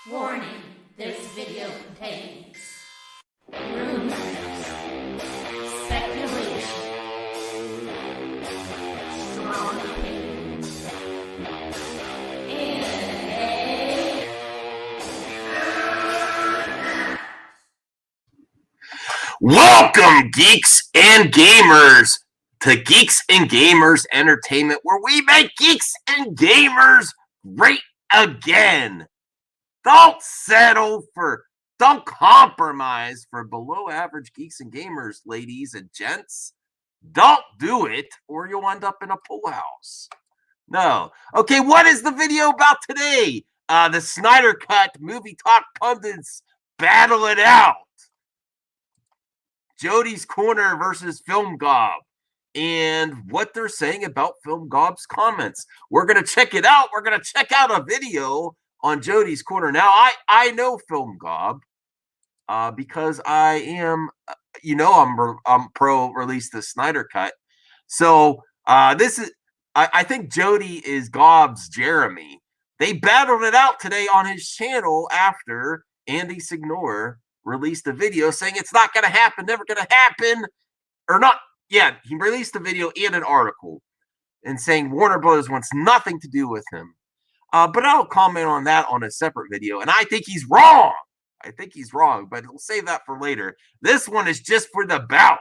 Warning, this video contains rumors, speculation, strong opinions, Welcome, geeks and gamers, to Geeks and Gamers Entertainment, where we make geeks and gamers great again. Don't compromise for below average geeks and gamers, ladies and gents. Don't do it, or you'll end up in a pool house. No. Okay, what is the video about today? The Snyder Cut movie talk pundits battle it out. Jody's Corner versus Film Gob, and what they're saying about Film Gob's comments. We're going to check it out. We're going to check out a video on Jody's Corner. Now, I know Film Gob because I am, I'm pro release the Snyder Cut. So this is, I think Jody is Gob's Jeremy. They battled it out today on his channel after Andy Signore released a video saying it's not going to happen, never going to happen, or not. Yeah, he released a video and an article and saying Warner Brothers wants nothing to do with him. But I'll comment on that on a separate video. And I think he's wrong. But we'll save that for later. This one is just for the bout.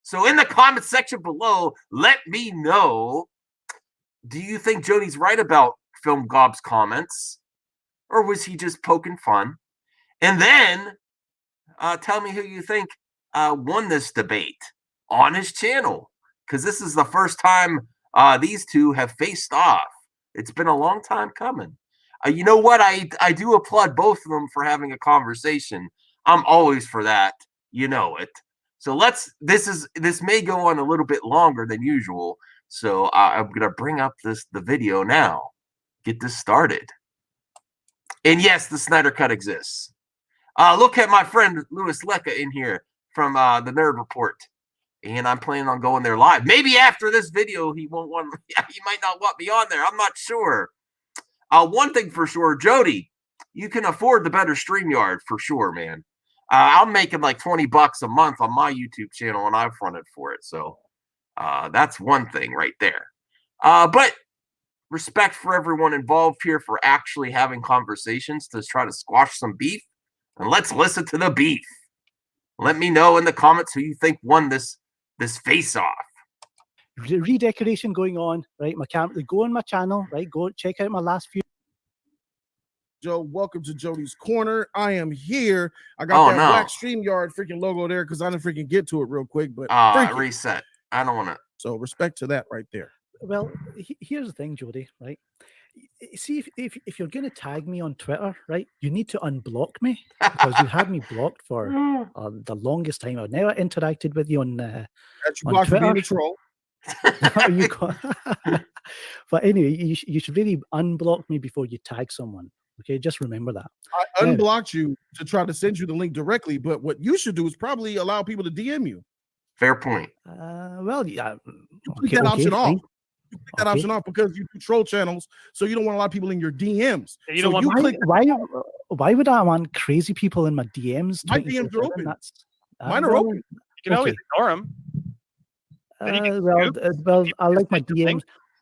So in the comment section below, let me know, do you think Jody's right about Film Gob's comments? Or was he just poking fun? And then tell me who you think won this debate on his channel. Because this is the first time these two have faced off. It's been a long time coming. You know what? I do applaud both of them for having a conversation. I'm always for that. You know it. So this may go on a little bit longer than usual. So I'm gonna bring up the video now. Get this started. And yes, the Snyder Cut exists. Look at my friend Louis Lecca in here from the Nerd Report. And I'm planning on going there live. Maybe after this video, he might not want me on there. I'm not sure. One thing for sure, Jody, you can afford the better StreamYard for sure, man. I'm making like $20 a month on my YouTube channel, and I've fronted for it. So that's one thing right there. But respect for everyone involved here for actually having conversations to try to squash some beef. And let's listen to the beef. Let me know in the comments who you think won this face-off. Redecoration going on, right? Go on my channel, right? Go check out my last few. Joe, welcome to Jody's Corner. I am here. I got that black StreamYard freaking logo there because I didn't freaking get to it real quick, but reset. I don't want to. So respect to that right there. Well, here's the thing, Jody, right? See, if you're going to tag me on Twitter, right, you need to unblock me because you had me blocked for the longest time. I've never interacted with you on Twitter. Being a troll. But anyway, you should really unblock me before you tag someone. Okay, just remember that. I unblocked you to try to send you the link directly, but what you should do is probably allow people to DM you. Fair point. Well, yeah. Put that option off. You pick that option off because you control channels, so you don't want a lot of people in your DMs. You don't want why would I want crazy people in my DMs? My DMs are open. Mine are open. You can always ignore them. Well, I like my DMs.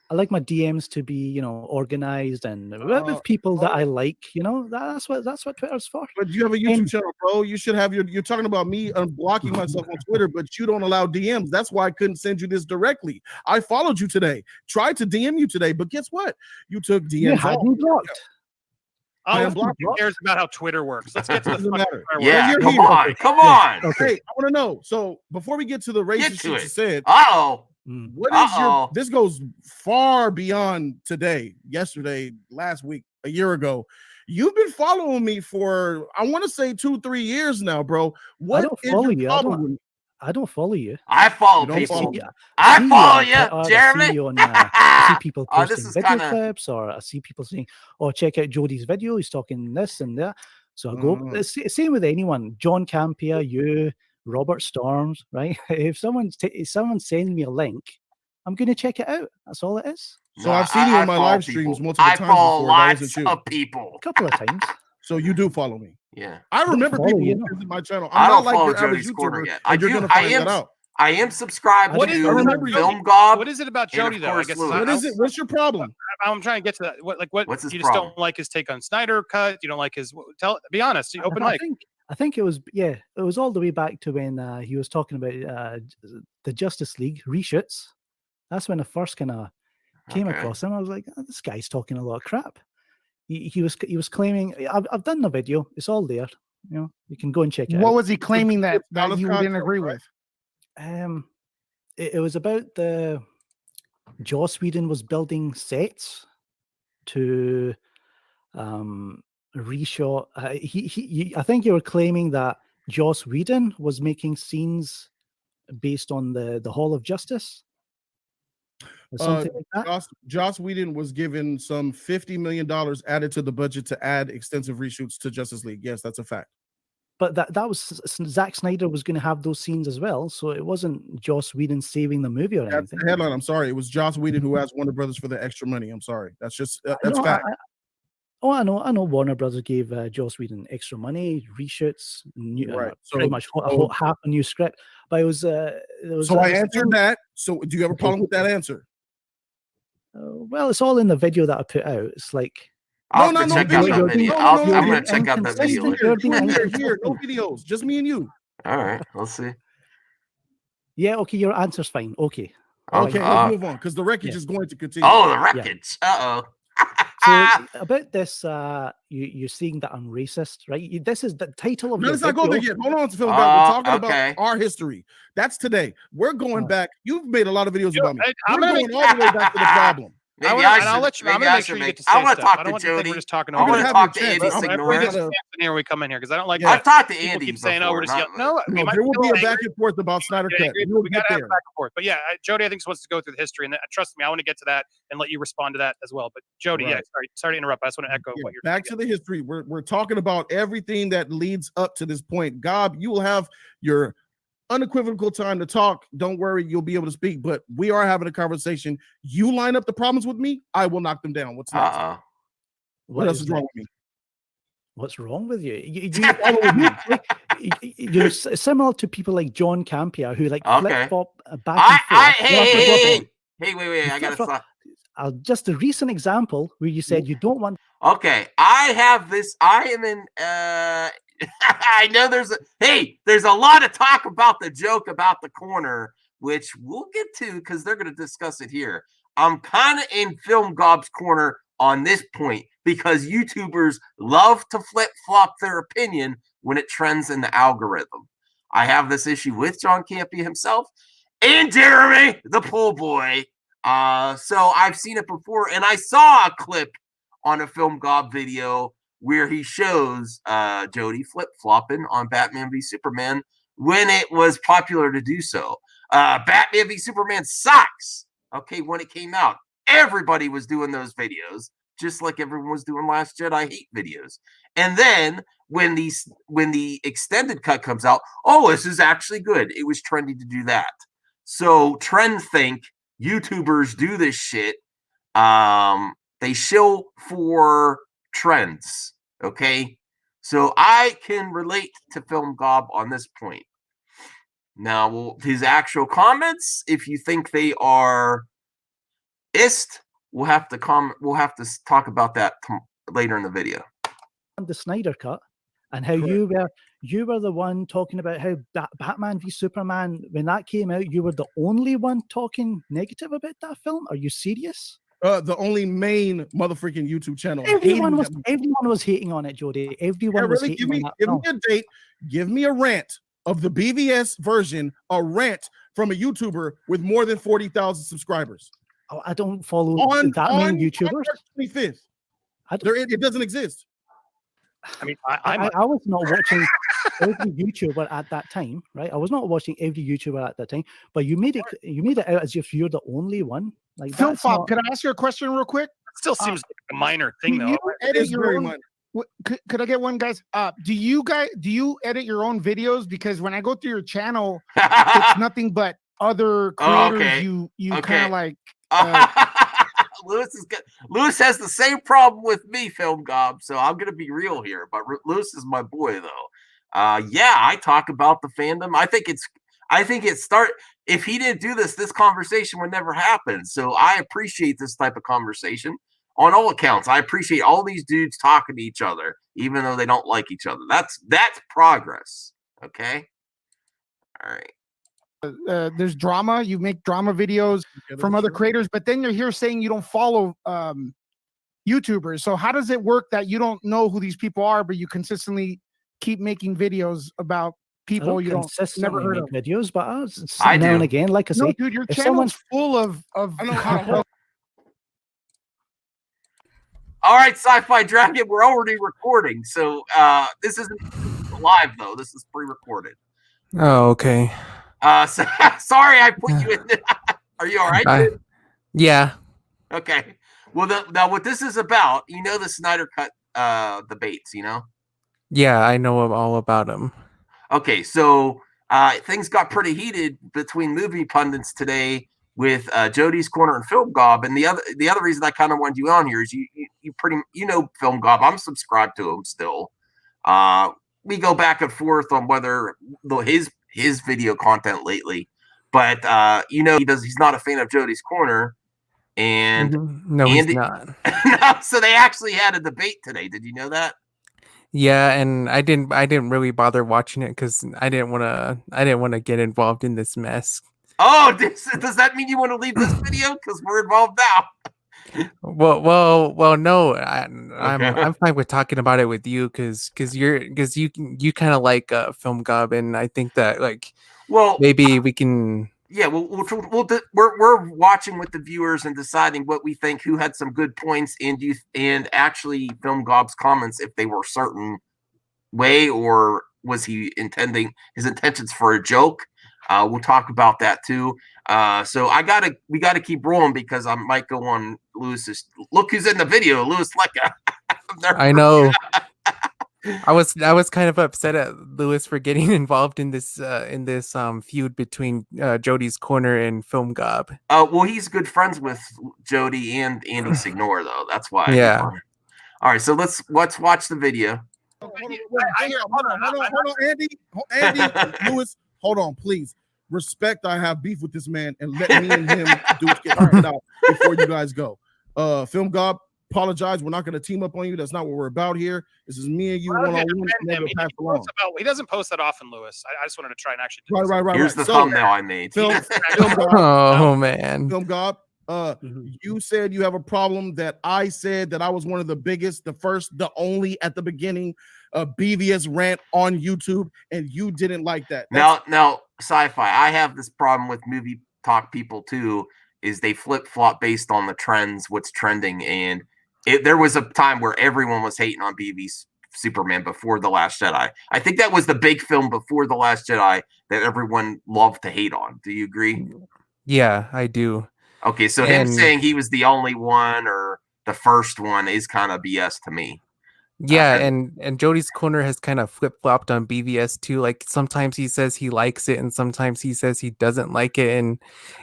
I like my DMs to be, organized and with people that I like. That's what Twitter's for. But you have a YouTube channel, bro. You should have you're talking about me unblocking myself on Twitter, but you don't allow DMs. That's why I couldn't send you this directly. I followed you today, tried to DM you today, but guess what? You took DMs. You had me blocked. Who cares about how Twitter works? Let's get to the matter. Yeah, come on. Okay, I want to know. So before we get to the racist shit you said, what is this goes far beyond today, yesterday, last week, a year ago. You've been following me for, I want to say 2-3 years now, bro. What is your problem? I don't follow you. I follow people. I follow you, Jeremy. I see people posting video clips, or I see people saying, "Oh, check out Jody's video. He's talking this and that." So I go. Same with anyone. John Campia, you, Robert Storms, right? If someone's sending me a link, I'm going to check it out. That's all it is. So I've seen you on my live streams multiple times. I follow lots of people. A couple of times. So you do follow me. Yeah. I remember people who visit my channel. I'm not like your average YouTuber. Yet. I am subscribed to Film Gob. What is it about Jody though? I guess what is it? What's your problem? I'm trying to get to that. What's his you problem? Just don't like his take on Snyder cut. You don't like his be honest. Open mic. I think it was it was all the way back to when he was talking about the Justice League reshoots. That's when I first kind of came across him. I was like, this guy's talking a lot of crap. He was claiming. I've done the video. It's all there. You know, you can go and check it out. What was he claiming that you didn't agree with? It was about the Joss Whedon was building sets to reshot. I think you were claiming that Joss Whedon was making scenes based on the Hall of Justice. Or something like that. Joss Whedon was given some $50 million added to the budget to add extensive reshoots to Justice League. Yes, that's a fact. But that was Zack Snyder was going to have those scenes as well, so it wasn't Joss Whedon saving the movie or anything. That's the headline. I'm sorry, it was Joss Whedon who asked Warner Brothers for the extra money. I'm sorry, that's just that's fact. I know. Warner Brothers gave Joss Whedon extra money, reshoots, pretty much half a new script. But it was. So I answered that. So do you have a problem with that answer? Well, it's all in the video that I put out. It's like. I'm going to check out the video. I'm going to check out that video. Here, no videos, just me and you. All right, we'll see. Yeah, okay, your answer's fine. Okay. Okay, let's move on because the wreckage is going to continue. Oh, the wreckage. Yeah. So about this, you're seeing that I'm racist, right? This is the title of the video. Let's not go there yet. Hold on to Film Gob. We're talking about our history. That's today. We're going back. You've made a lot of videos about me. We're going all the way back to the problem. I'll let you. I'm gonna make sure you get to say I want to talk to Jody. We're just talking. I want to talk to Andy Signora. Here we come in here because I don't like. I've talked to Andy. Keep saying, "Oh, we're just no." There will be a back and forth about Snyder Cut. We got to have back and forth. But yeah, Jody, I think wants to go through the history, and trust me, I want to get to that and let you respond to that as well. But Jody, sorry to interrupt. I just want to echo what you're. Back to the history. We're talking about everything that leads up to this point. Gob, you will have your unequivocal time to talk. Don't worry, you'll be able to speak, but we are having a conversation. You line up the problems with me, I will knock them down. What's next? What else is wrong with me? What's wrong with you? You're similar to people like John Campea who like flip-flop back and forth. Hey, wait, I gotta stop. Just a recent example where you said you don't want. Okay, I have this. I am in. I know there's a lot of talk about the joke about the corner, which we'll get to because they're going to discuss it here. I'm kind of in Film Gob's corner on this point because YouTubers love to flip-flop their opinion when it trends in the algorithm. I have this issue with John Campea himself and Jeremy, the pool boy. So I've seen it before, and I saw a clip on a Film Gob video where he shows Jody flip-flopping on Batman v Superman when it was popular to do so. Batman v Superman sucks. Okay, when it came out, everybody was doing those videos, just like everyone was doing Last Jedi hate videos. And then when the extended cut comes out, oh, this is actually good. It was trendy to do that. So trend think YouTubers do this shit. They shill for trends. Okay, so I can relate to Film Gob on this point. Now, his actual comments, if you think they are we'll have to talk about that later in the video. The Snyder Cut and how you were the one talking about how Batman v Superman, when that came out, you were the only one talking negative about that film. Are you serious? The only main motherfucking YouTube channel. Everyone was hating on it, Jody. Everyone was hating on that. Give me a date. Give me a rant of the BVS version. A rant from a YouTuber with more than 40,000 subscribers. Oh, I don't follow that many YouTubers. 25th. It doesn't exist. I mean, I was not watching every YouTuber at that time, right? I was not watching every YouTuber at that time, but you made it out as if you're the only one. Like, Phil Fob, can I ask you a question real quick? It still seems like a minor thing, though. Edit your own. Could I get one, guys? Do you edit your own videos? Because when I go through your channel, it's nothing but other creators. You kind of like. Lewis has the same problem with me, Film Gob. So I'm gonna be real here. But Lewis is my boy, though. Yeah, I talk about the fandom. I think if he didn't do this conversation would never happen. So I appreciate this type of conversation on all accounts. I appreciate all these dudes talking to each other, even though they don't like each other. That's progress. Okay. All right. There's drama. You make drama videos from other creators, but then you're here saying you don't follow YouTubers. So how does it work that you don't know who these people are, but you consistently keep making videos about people you don't never heard of? Videos, but I now and again, like I say, dude, your channel's full of content. All right, Sci-Fi Dragon, we're already recording, so this isn't live though. This is pre-recorded. Oh, okay. So, sorry, I put you in. Are you all right? Yeah. Okay. Well, now what this is about, the Snyder Cut debates, Yeah, I know all about them. Okay, so things got pretty heated between movie pundits today with Jody's Corner and Film Gob, and the other reason I kind of wanted you on here is you Film Gob. I'm subscribed to him still. We go back and forth on whether his video content lately, but he's not a fan of Jody's Corner, and no, he's not. No, so they actually had a debate today. Did you know that? Yeah, and I didn't really bother watching it because I didn't want to get involved in this mess. Oh, does that mean you want to leave this video because we're involved now? Well, no, I'm fine with talking about it with you because you kind of like Film Gob, and I think that maybe we can. Yeah, we're watching with the viewers and deciding what we think, who had some good points, and actually Film Gob's comments, if they were certain way or was he intending his intentions for a joke. We'll talk about that too. So we gotta keep rolling because I might go on Lewis's. Look who's in the video, Lewis Lecca. I know. I was kind of upset at Lewis for getting involved in this feud between Jody's Corner and Film Gob. Well, he's good friends with Jody and Andy Signore, though. That's why. Yeah. All right, so let's watch the video. Hold on, Andy, Lewis, hold on, please. Respect. I have beef with this man, and let me and him get it out before you guys go. Film Gob, apologize. We're not going to team up on you. That's not what we're about here. This is me and you one-on-one. He doesn't post that often, Lewis. I just wanted to try and actually do right. Here's the thumbnail I made. Film oh man, Film Gob. You said you have a problem that I said that I was one of the biggest, the first, the only at the beginning BVS rant on YouTube, and you didn't like that. Now, Sci-Fi, I have this problem with movie talk people too, is they flip-flop based on the trends, what's trending, and there was a time where everyone was hating on BV's Superman before The Last Jedi. I think that was the big film before The Last Jedi that everyone loved to hate on. Do you agree? Yeah, I do. Okay, so him saying he was the only one or the first one is kind of BS to me. Yeah, and Jody's Corner has kind of flip-flopped on BVS too. Like sometimes he says he likes it and sometimes he says he doesn't like it, and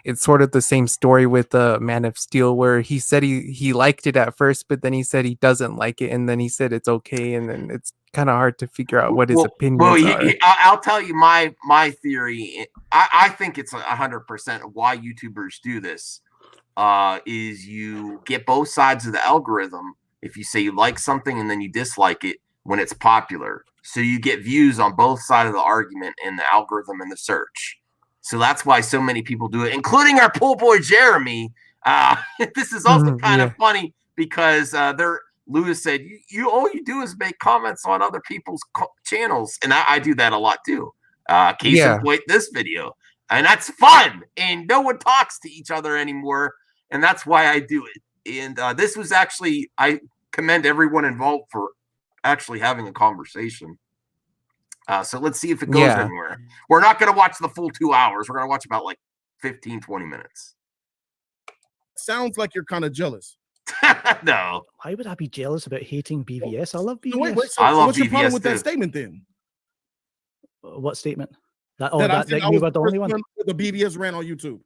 it's sort of the same story with Man of Steel, where he said he liked it at first, but then he said he doesn't like it, and then he said it's okay, and then it's kind of hard to figure out what his opinions are. I'll tell you my theory. I think it's 100% of why YouTubers do this. Is you get both sides of the algorithm. If you say you like something and then you dislike it when it's popular, so you get views on both sides of the argument in the algorithm and the search. So that's why so many people do it, including our pool boy Jeremy. This is also kind of funny because Lewis said you all you do is make comments on other people's channels, and I do that a lot too. Case in point, this video, and that's fun, and no one talks to each other anymore, and that's why I do it. And this was actually, I commend everyone involved for actually having a conversation. So let's see if it goes anywhere. We're not going to watch the full 2 hours. We're going to watch about like 15, 20 minutes. Sounds like you're kind of jealous. No. Why would I be jealous about hating BVS? I love BVS. Wait, so I love what's your BVS problem with too. that statement then? What statement? That I you were the only one? The BVS ran on YouTube.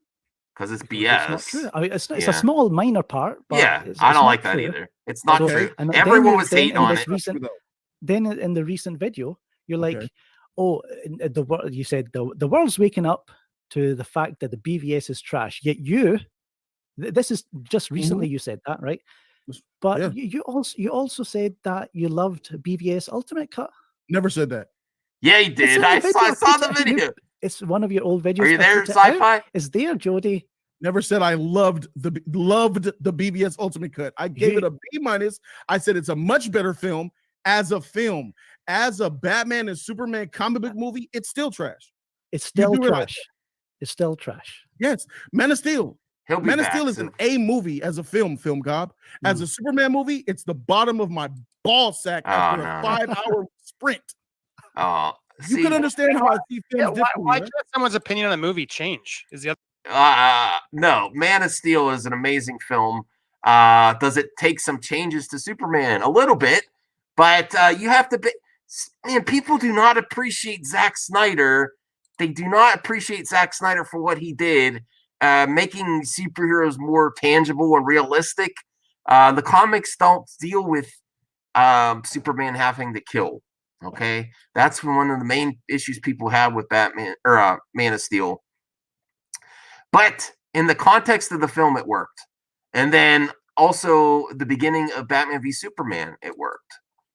because it's It's BS. not true. I mean, it's a small minor part. But I don't like that either. It's not true. And everyone was hating on it. Then in the recent video, you're like, oh, you said the world's waking up to the fact that the BVS is trash. Yet this is just recently you said that, right? But you also said that you loved BVS Ultimate Cut. Never said that. Yeah, he did. I saw the video. It's one of your old videos. Are you there, Sci-Fi? It's there, Jody. Never said I loved the BVS Ultimate Cut. I gave it a B-. I said it's a much better film. As a film, as a Batman and Superman comic book movie, it's still trash. It's still trash. It's still trash. Yes, Man of Steel. Man of Steel is soon. an A movie as a film gob. As a Superman movie, it's the bottom of my ball sack after a 5-hour sprint. You can understand how I see films differently. Why can't someone's opinion on the movie change? Is the other no, Man of Steel is an amazing film. Does it take some changes to Superman? A little bit, but you have to be. Man, people do not appreciate Zack Snyder. They do not appreciate Zack Snyder for what he did, making superheroes more tangible and realistic. The comics don't deal with Superman having to kill. Okay, that's one of the main issues people have with Batman or Man of Steel. But in the context of the film, it worked, and then also the beginning of Batman v Superman, it worked.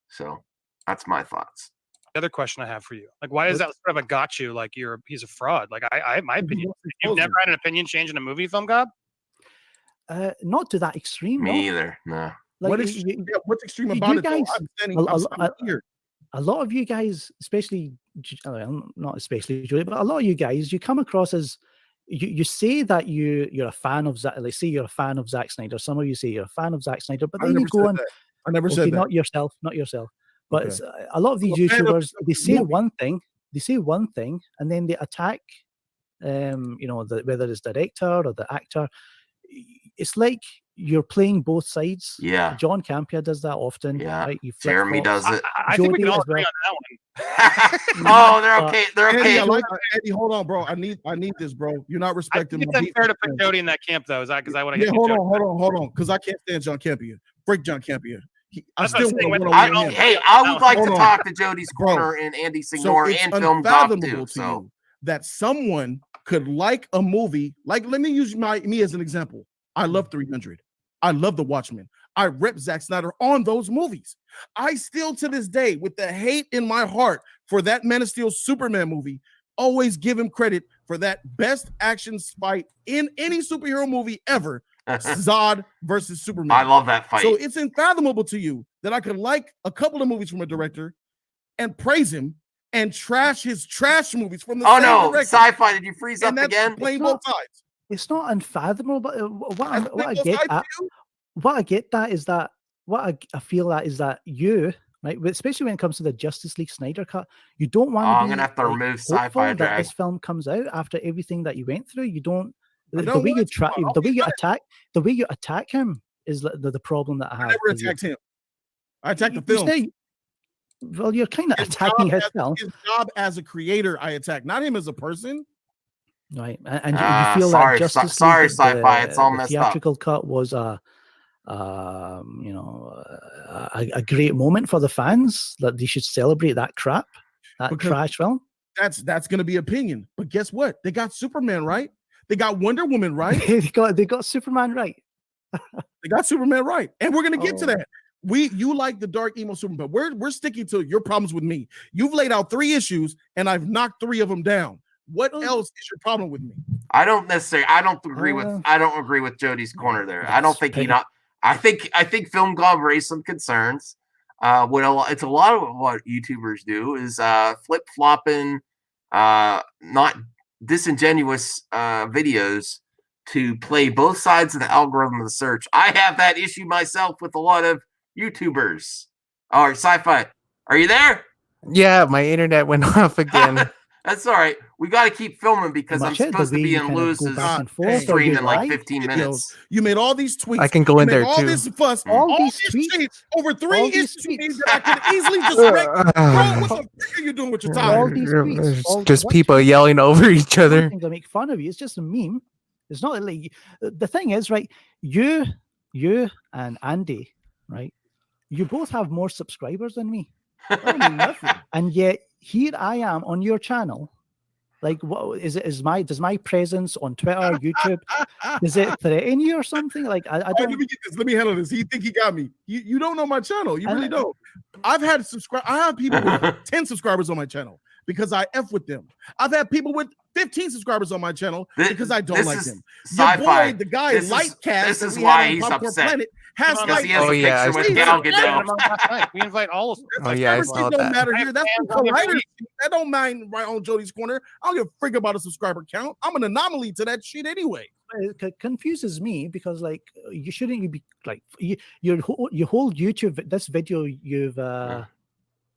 So that's my thoughts. The other question I have for you, like, why does that sort of a got you? Like, he's a fraud. Like, I have my opinion. You've never had an opinion change in a movie, Film Gob? Not to that extreme. Me either. No. Like, what's extreme about it? Guys, a lot of you guys, especially, not especially Julie, but a lot of you guys, you come across as you say that you're a fan of Zack. Like, say you're a fan of Zack Snyder. Some of you say you're a fan of Zack Snyder, but then you go on. I never said that. Not yourself. But it's, a lot of these YouTubers, they say one thing, and then they attack, whether it's the director or the actor. It's like you're playing both sides. Yeah. John Campia does that often. Yeah. Right? Jeremy does it. I think we can all agree on that one. Oh, they're okay. They're okay. Eddie, hold on, bro. I need this, bro. You're not respecting. It's unfair to put Jody in that camp, though. Is that because I want to get? Hold on, because I can't stand John Campia. Break John Campia. I would like to talk to Jody's Corner and Andy Signore and Film Gob too. So that someone could like a movie, like, let me use me as an example. I love 300. I love The Watchmen. I rep Zack Snyder on those movies. I still, to this day, with the hate in my heart for that Man of Steel Superman movie, always give him credit for that best action fight in any superhero movie ever. Zod versus Superman. I love that fight. So it's unfathomable to you that I could like a couple of movies from a director and praise him and trash his trash movies from the same director. Sci-Fi, did you freeze up again? Playing both sides. It's not unfathomable, but what I get that is that what I feel that is that you, right, especially when it comes to the Justice League Snyder cut, you don't want to. I'm gonna have to remove Sci-Fi that this film comes out after everything that you went through. You don't. The way you attack him is the problem that I have. I never attacked him. I attacked the film. Well, you're kind of attacking his film. His job as a creator, I attack, not him as a person. Right, and you feel that Justice League, Sci-Fi, it's all messed up. The theatrical cut was a great moment for the fans, that they should celebrate that crap, trash film. That's going to be opinion, but guess what? They got Superman right. They got Wonder Woman right. they got Superman right. They got Superman right, and we're going to get to that. You like the dark emo Superman, but we're sticking to your problems with me. You've laid out 3 issues, and I've knocked 3 of them down. What else is your problem with me? I don't agree with Jody's Corner there. I don't think I think Film Gob raised some concerns. It's a lot of what YouTubers do is flip-flopping, not disingenuous videos to play both sides of the algorithm of the search. I have that issue myself with a lot of YouTubers. All right, Sci-Fi, are you there? Yeah, my internet went off again. That's all right. We got to keep filming because I'm supposed to be in Lewis's stream in like 15 minutes. You made all these tweets. I can go in there all too. This fuss, all these tweets over 3 issues that I could easily just make. Bro, what the fuck are you doing with your time? All these tweets, just people yelling over each other. To make fun of you. It's just a meme. It's not like the thing is, right? You and Andy, right? You both have more subscribers than me. I mean nothing. And yet here I am on your channel. Like, what is it? Does my presence on Twitter, YouTube, does it threaten you or something? Like, I don't. Let me get this. Let me handle this. He think he got me. You don't know my channel. You really don't. I have people with 10 subscribers on my channel because I F with them. I've had people with 15 subscribers on my channel because I don't like them. Your boy, the guy Lightcast, this is why he's upset. Planet, has like, he has a picture with Gal Gadot. We invite all of Oh yeah, I saw don't that. matter here. That's that don't mind right on Jody's corner. I don't give a frig about a subscriber count. I'm an anomaly to that shit anyway. It confuses me because like you shouldn't be like your whole YouTube this video you've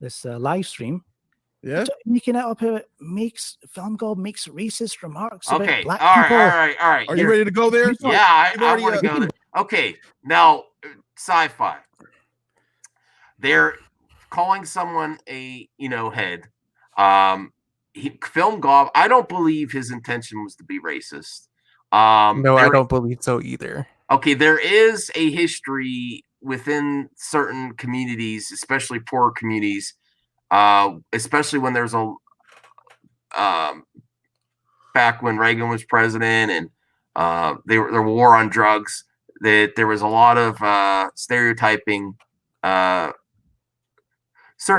this live stream. Yeah, making it up how it makes Film Gob makes racist remarks about black people. All right. Are you ready to go there? Yeah, I want to go there. Okay, now sci-fi. They're calling someone a head. Film Gob. I don't believe his intention was to be racist. No, I don't believe so either. Okay, there is a history within certain communities, especially poorer communities. Especially when there's back when Reagan was president and there were war on drugs, that there was a lot of stereotyping certain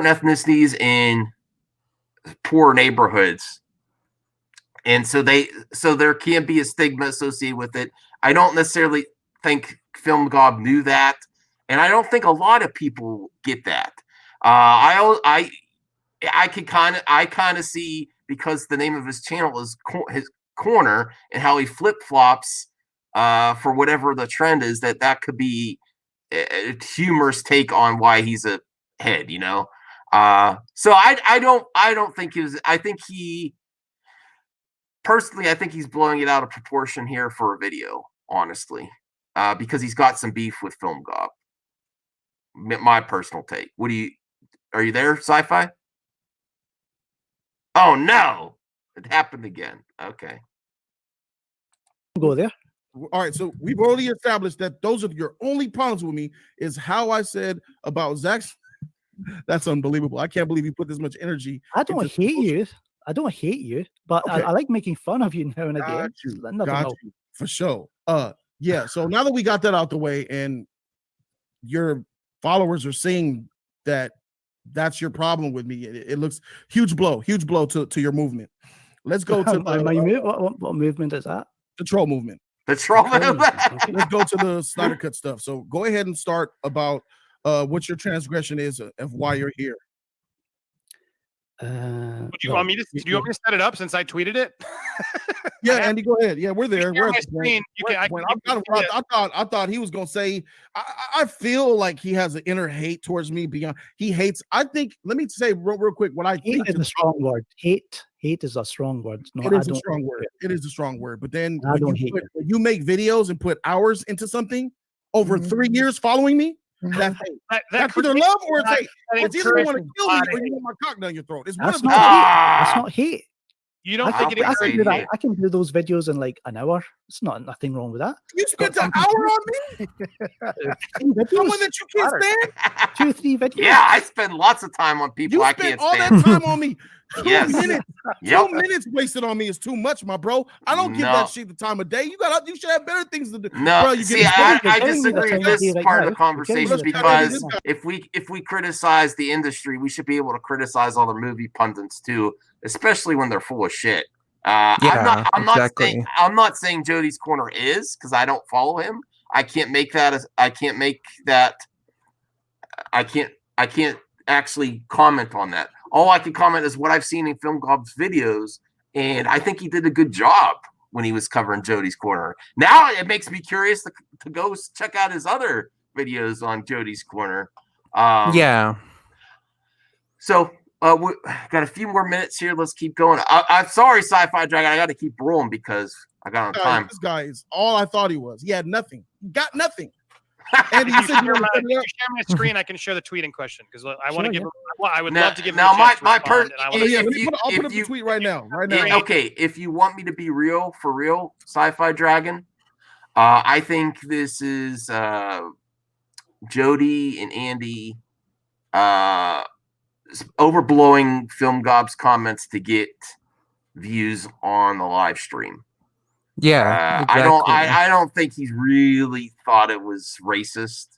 ethnicities in poor neighborhoods, and so there can be a stigma associated with it. I don't necessarily think Film Gob knew that, and I don't think a lot of people get that. I kind of see, because the name of his channel is his corner, and how he flip flops for whatever the trend is, that could be a humorous take on why he's a head, So I don't think I think he's blowing it out of proportion here for a video, honestly, because he's got some beef with Film Gob. My personal take. Are you there, Sci-Fi? Oh no, it happened again. Okay. Go there. All right, so we've already established that those are your only problems with me, is how I said about Zach. That's unbelievable. I can't believe you put this much energy. I don't hate you. But okay. I like making fun of you now and again. Got you. For sure. Yeah, so now that we got that out the way and your followers are seeing that that's your problem with me, it looks huge blow to your movement. Let's go to what movement is that? The troll movement. The troll movement. Okay. Let's go to the Snyder Cut stuff. So go ahead and start about what your transgression is of why you're here. Do you want me to set it up since I tweeted it? Yeah, Andy, go ahead. Yeah, we're there. We're at the point. I thought he was gonna say. I feel like he has an inner hate towards me. Beyond he hates. I think. Let me say real quick what I think is a strong word. Hate is a strong word. No, it is a strong word. It is a strong word. But then when you make videos and put hours into something over 3 years following me. That's either love or it's hate. It's either you want to kill me or you want my cock down your throat. It's that's not hate. You don't think I can do those videos in like an hour. It's nothing wrong with that. You spent an hour on me? Someone that you can't stand? 2 or 3 videos. Yeah, I spend lots of time on people I can't stand. You spent all that time on me. 2 yes. minutes. Yep. 2 minutes wasted on me is too much, my bro. I don't give that shit the time of day. You should have better things to do. No, bro, I disagree with this part of the conversation because if we criticize the industry, we should be able to criticize other movie pundits too, especially when they're full of shit. I'm not saying Jody's Corner is, because I don't follow him. I can't actually comment on that. All I can comment is what I've seen in Film Gob's videos, and I think he did a good job when he was covering Jody's Corner. Now it makes me curious to go check out his other videos on Jody's Corner. So we got a few more minutes here. Let's keep going. I'm sorry, Sci-Fi Dragon. I got to keep rolling because I got on time. This guy is all I thought he was. He had nothing. He got nothing. Andy, you share my screen, I can show the tweet in question because I want to give. I would love to give him a chance to respond. I'll put up the tweet right now. Okay, if you want me to be real, for real, Sci-Fi Dragon, I think this is Jody and Andy overblowing Film Gob's comments to get views on the live stream. Yeah, exactly. I don't think he really thought it was racist.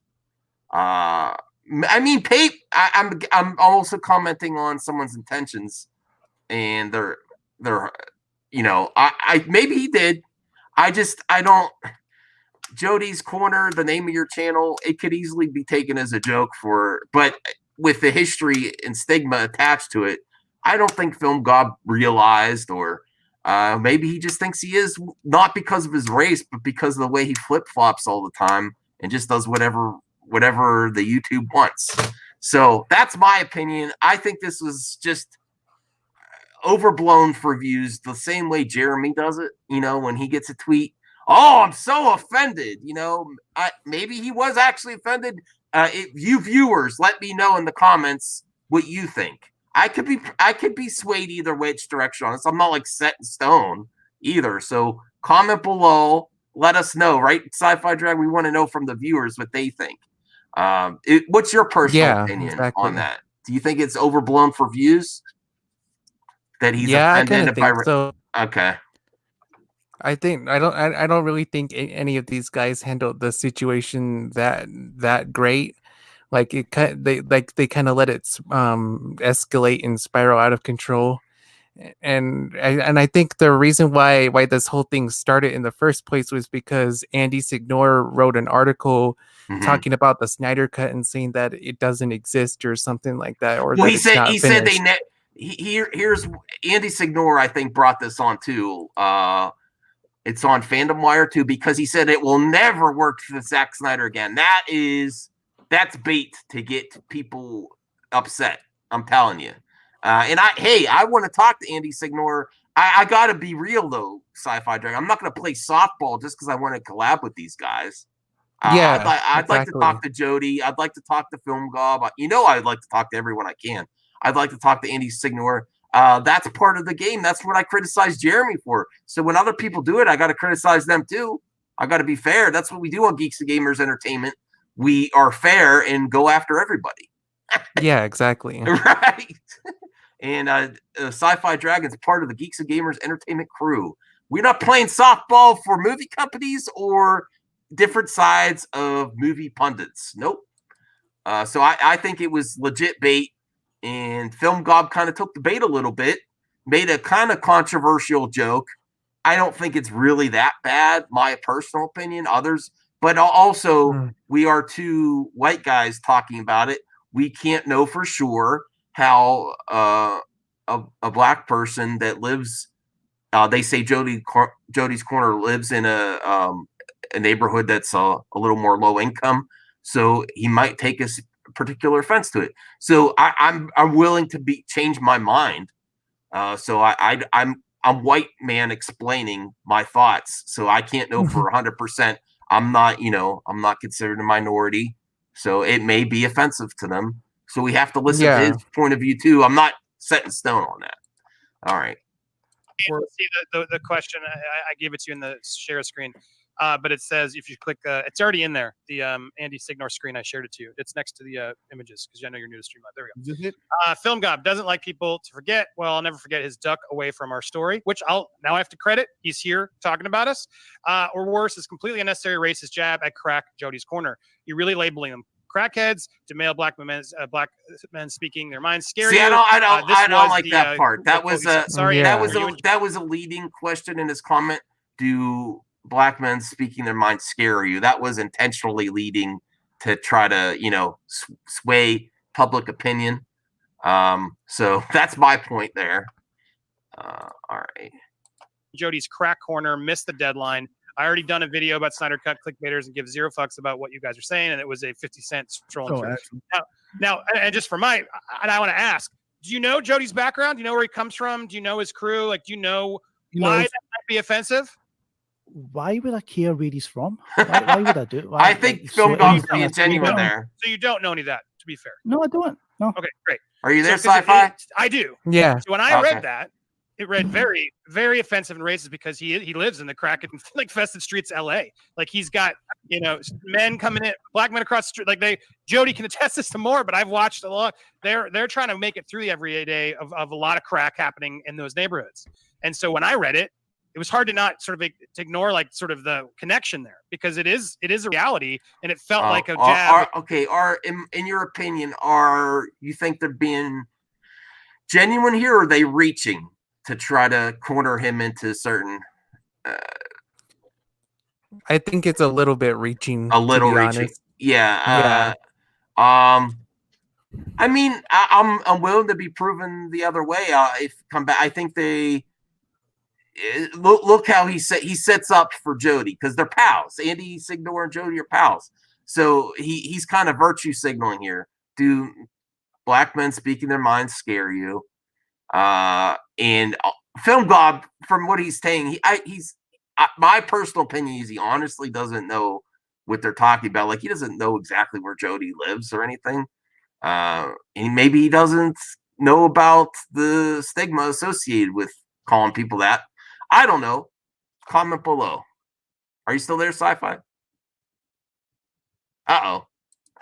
I mean, I'm also commenting on someone's intentions, and they're I maybe he did. I don't. Jody's Corner, the name of your channel, it could easily be taken as a joke but with the history and stigma attached to it, I don't think Film Gob realized, or maybe he just thinks he is, not because of his race, but because of the way he flip-flops all the time and just does whatever the YouTube wants. So that's my opinion. I think this was just overblown for views the same way Jeremy does it, when he gets a tweet. Oh, I'm so offended. Maybe he was actually offended. You viewers, let me know in the comments what you think. I could be swayed either which direction on this. I'm not like set in stone either. So comment below. Let us know, right? Sci-Fi Drag, we want to know from the viewers what they think. What's your personal opinion on that? Do you think it's overblown for views? That he's offended? I think so. Okay. I don't really think any of these guys handled the situation that great. Like they kind of let it escalate and spiral out of control. And I think the reason why this whole thing started in the first place was because Andy Signore wrote an article talking about the Snyder Cut and saying that it doesn't exist or something like that. Or well, he said here's Andy Signore, I think, brought this on too. It's on Fandom Wire too, because he said it will never work for Zack Snyder again. That's bait to get people upset. I'm telling you. I want to talk to Andy Signore. I got to be real though, Sci-Fi Dragon. I'm not going to play softball just because I want to collab with these guys. I'd like to talk to Jody. I'd like to talk to Film Gob. I'd like to talk to everyone I can. I'd like to talk to Andy Signore. That's part of the game. That's what I criticize Jeremy for. So when other people do it, I got to criticize them too. I got to be fair. That's what we do on Geeks and Gamers Entertainment. We are fair and go after everybody. Yeah, exactly. Right. And Sci-Fi Dragon's part of the Geeks and Gamers Entertainment crew. We're not playing softball for movie companies or different sides of movie pundits. Nope. So I think it was legit bait. And Film Gob kind of took the bait a little bit, made a kind of controversial joke. I don't think it's really that bad, my personal opinion. Others, but also we are two white guys talking about it. We can't know for sure how a black person that lives, they say Jody's Corner lives in a neighborhood that's a little more low income, so he might take us particular offense to it. So I'm willing to change my mind. So I'm white man explaining my thoughts. So I can't know for 100%. I'm not considered a minority. So it may be offensive to them. So we have to listen to his point of view too. I'm not set in stone on that. All right. See the question. I gave it to you in the share screen. But it says if you click, it's already in there. The Andy Signore screen, I shared it to you. It's next to the images because I know you're new to stream. There we go. Film Gob doesn't like people to forget. Well, I'll never forget his duck away from our story, which now I have to credit. He's here talking about us. Or worse, is completely unnecessary racist jab at crack Jody's Corner. You're really labeling them crackheads to male black men speaking their minds. Scary. See, I don't like that part. That was a leading question in his comment. Do black men speaking their minds scare you? That was intentionally leading to try to, sway public opinion. So that's my point there. All right. Jody's crack corner missed the deadline. I already done a video about Snyder Cut clickbaiters and give zero fucks about what you guys are saying, and it was a 50-cent trolling. Now, and just for I want to ask: do you know Jody's background? Do you know where he comes from? Do you know his crew? Like, do you know why that might be offensive? why would I care where he's from? Why would I do it? I think Film Gob's being genuine there. So you don't know any of that, to be fair. No, I don't. No. Okay, great. Are you there, Sci-Fi? I do. Yeah. So when I read that, it read very, very offensive and racist because he lives in the crack infested streets of LA. Like he's got, men coming in, black men across the street. Like Jody can attest this to more, but I've watched a lot. They're trying to make it through the everyday of a lot of crack happening in those neighborhoods. And so when I read it, it was hard to not sort of to ignore like sort of the connection there because it is a reality and it felt like a jab. In your opinion, you think they're being genuine here, or are they reaching to try to corner him into certain? I think it's a little bit reaching. A little reaching, honest. Yeah. I mean, I'm willing to be proven the other way. If come back, I think they look how he sets up for Jody because they're pals. Andy Signor and Jody are pals, so he's kind of virtue signaling here. Do black men speaking their minds scare you? And Film Gob, from what he's saying, my personal opinion is he honestly doesn't know what they're talking about. Like he doesn't know exactly where Jody lives or anything. And maybe he doesn't know about the stigma associated with calling people that. I don't know. Comment below. Are you still there, Sci-Fi? Uh-oh.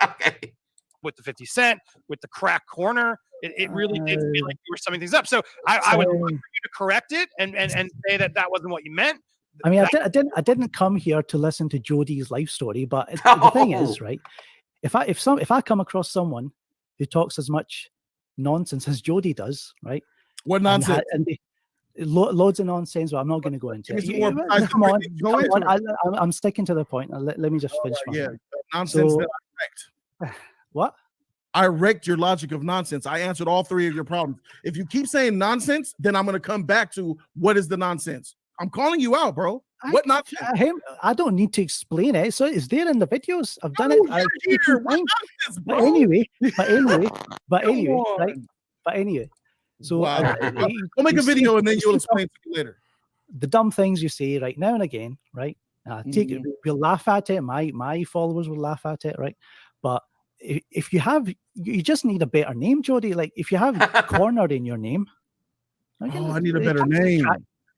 Okay. With the 50 Cent, with the crack corner, it really did feel like you were summing things up. So I would love for you to correct it and say that wasn't what you meant. I mean, I didn't come here to listen to Jody's life story, but the thing is, right? If I come across someone who talks as much nonsense as Jody does, right? What nonsense? Loads of nonsense. But I'm not going to go into it. Come on. I'm sticking to the point. Let me just finish my point. Nonsense that I wrecked. What? I wrecked your logic of nonsense. I answered all three of your problems. If you keep saying nonsense, then I'm going to come back to what is the nonsense. I'm calling you out, bro. What nonsense? I don't need to explain it. So it's there in the videos. I've done it. But anyway, right? But anyway, so we'll make a video and then you'll explain to me later. The dumb things you say right now and again, right? We'll laugh at it. My followers will laugh at it, right? But if you just need a better name, Jody. Like if you have Corner in your name, I need a better name.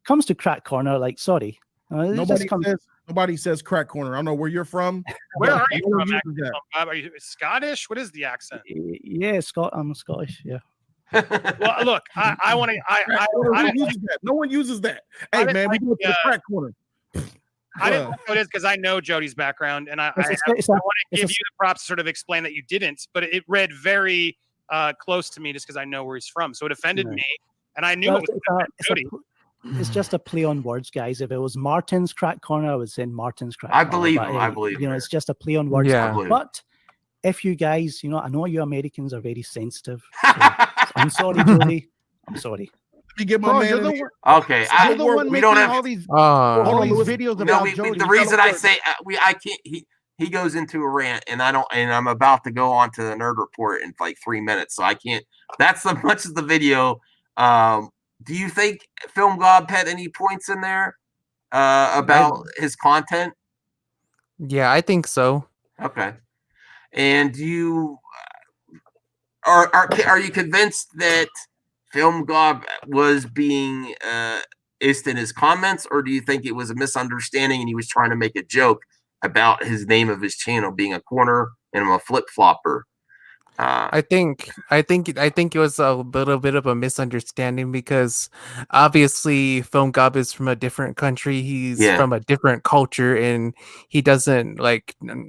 Comes to Crack Corner, like sorry, nobody says Crack Corner. I don't know where you're from. Where are you from? Are you Scottish? What is the accent? Yeah, I'm Scottish. Yeah. Well, look, I want to. No one uses that. Hey, man, we go to the Crack Corner. I didn't know it is because I know Jody's background, and I want to give you the props to sort of explain that you didn't, but it read very close to me just because I know where he's from. So it offended me, and I knew it was Jody. It's just a play on words, guys. If it was Martin's Crack Corner, I would say Martin's Crack Corner. I believe. It's just a play on words. Yeah. But if you guys, I know you Americans are very sensitive. So I'm sorry, Jody. I'm sorry. Let me get my man. Okay, we don't have all these videos about Jody. The reason I say I can't. He goes into a rant, and I'm about to go on to the nerd report in like 3 minutes, so I can't. That's so much of the video. Do you think Film Gob had any points in there about his content? Yeah, I think so. Okay. And you are you convinced that Film Gob was being ist in his comments, or do you think it was a misunderstanding and he was trying to make a joke about his name of his channel being a corner and I'm a flip flopper? I think it was a little bit of a misunderstanding because obviously Film Gob is from a different country. He's from a different culture and he doesn't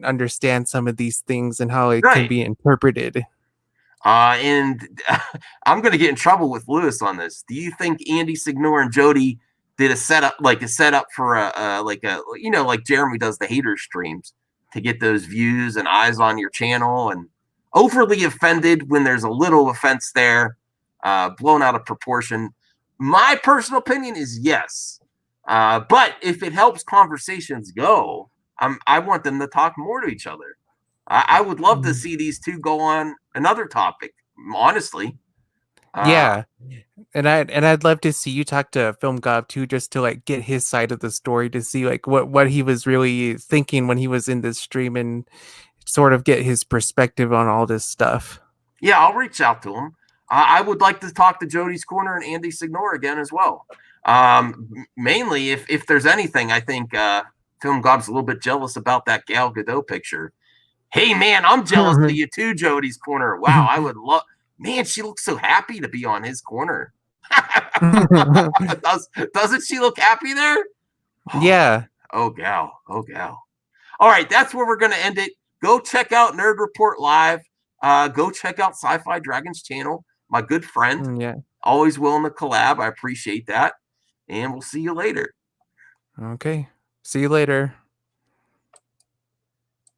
understand some of these things and how it can be interpreted. And I'm going to get in trouble with Lewis on this. Do you think Andy Signor and Jody did a setup for like Jeremy does the hater streams to get those views and eyes on your channel and overly offended when there's a little offense there, blown out of proportion? My personal opinion is yes. But if it helps conversations go, I want them to talk more to each other. I would love to see these two go on another topic, honestly. Yeah. And I'd love to see you talk to Film Gob too, just to like get his side of the story, to see like what he was really thinking when he was in this stream, and sort of get his perspective on all this stuff. Yeah, I'll reach out to him. I would like to talk to Jody's Corner and Andy Signore again as well. Mainly, if there's anything, I think Film Gob's a little bit jealous about that Gal Gadot picture. Hey, man, I'm jealous of you too, Jody's Corner. Wow, I would love. Man, she looks so happy to be on his corner. Doesn't she look happy there? Yeah. Oh, gal. Oh, gal. All right, that's where we're going to end it. Go check out Nerd Report Live. Go check out Sci-Fi Dragons channel. My good friend. Yeah. Always willing to collab. I appreciate that. And we'll see you later. Okay. See you later.